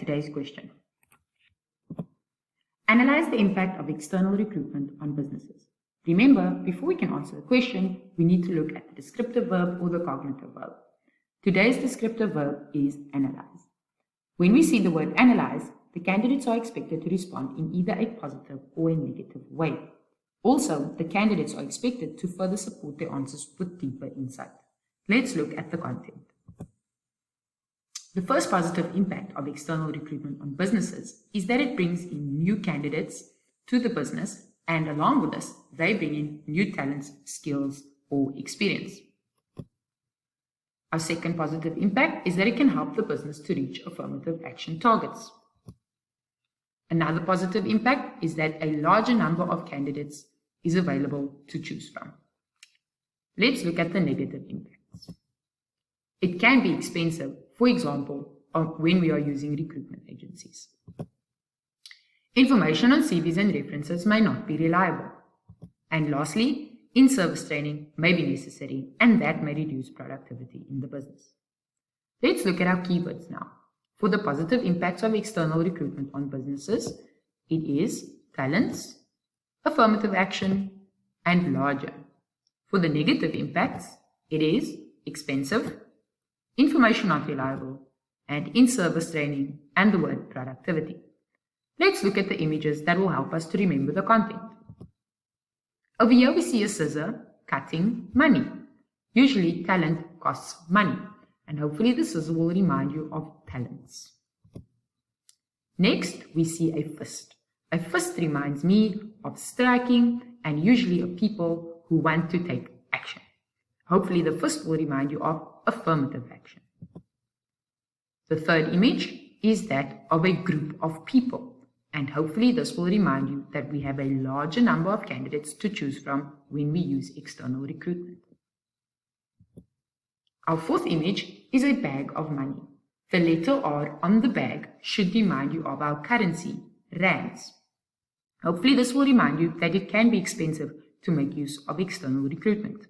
today's question. Analyze the impact of external recruitment on businesses. Remember, before we can answer the question, we need to look at the descriptive verb or the cognitive verb. Today's descriptive verb is analyze. When we see the word analyze, the candidates are expected to respond in either a positive or a negative way. Also, the candidates are expected to further support their answers with deeper insight. Let's look at the content. The first positive impact of external recruitment on businesses is that it brings in new candidates to the business, and along with this, they bring in new talents, skills, or experience. Our second positive impact is that it can help the business to reach affirmative action targets. Another positive impact is that a larger number of candidates is available to choose from. Let's look at the negative impacts. It can be expensive, for example, when we are using recruitment agencies. Information on CVs and references may not be reliable. And lastly, in-service training may be necessary, and that may reduce productivity in the business. Let's look at our keywords now. For the positive impacts of external recruitment on businesses, it is talents, affirmative action, and larger. For the negative impacts, it is expensive, information not reliable, and in-service training, and the word productivity. Let's look at the images that will help us to remember the content. Over here we see a scissor cutting money. Usually talent costs money, and hopefully the scissor will remind you of talents. Next we see a fist. A fist reminds me of striking and usually of people who want to take action. Hopefully the fist will remind you of affirmative action. The third image is that of a group of people, and hopefully this will remind you that we have a larger number of candidates to choose from when we use external recruitment. Our fourth image is a bag of money. The letter R on the bag should remind you of our currency, rands. Hopefully this will remind you that it can be expensive to make use of external recruitment.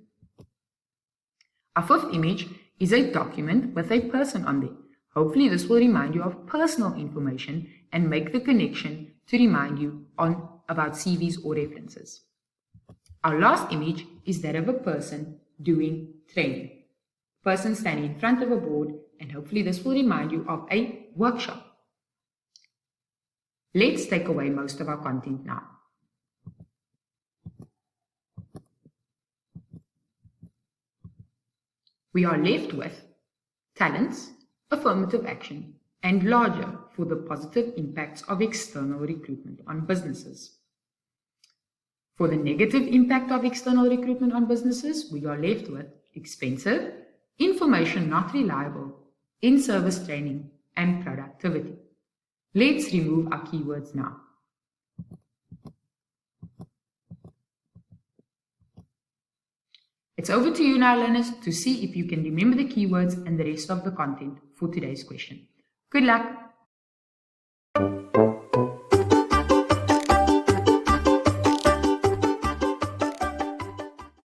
Our fifth image is a document with a person on there. Hopefully this will remind you of personal information and make the connection to remind you about CVs or references. Our last image is that of a person doing training. Person standing in front of a board, and hopefully this will remind you of a workshop. Let's take away most of our content now. We are left with talents, affirmative action, and larger for the positive impacts of external recruitment on businesses. For the negative impact of external recruitment on businesses, we are left with expensive, information not reliable, in-service training, and productivity. Let's remove our keywords now. It's over to you now, learners, to see if you can remember the keywords and the rest of the content for today's question. Good luck!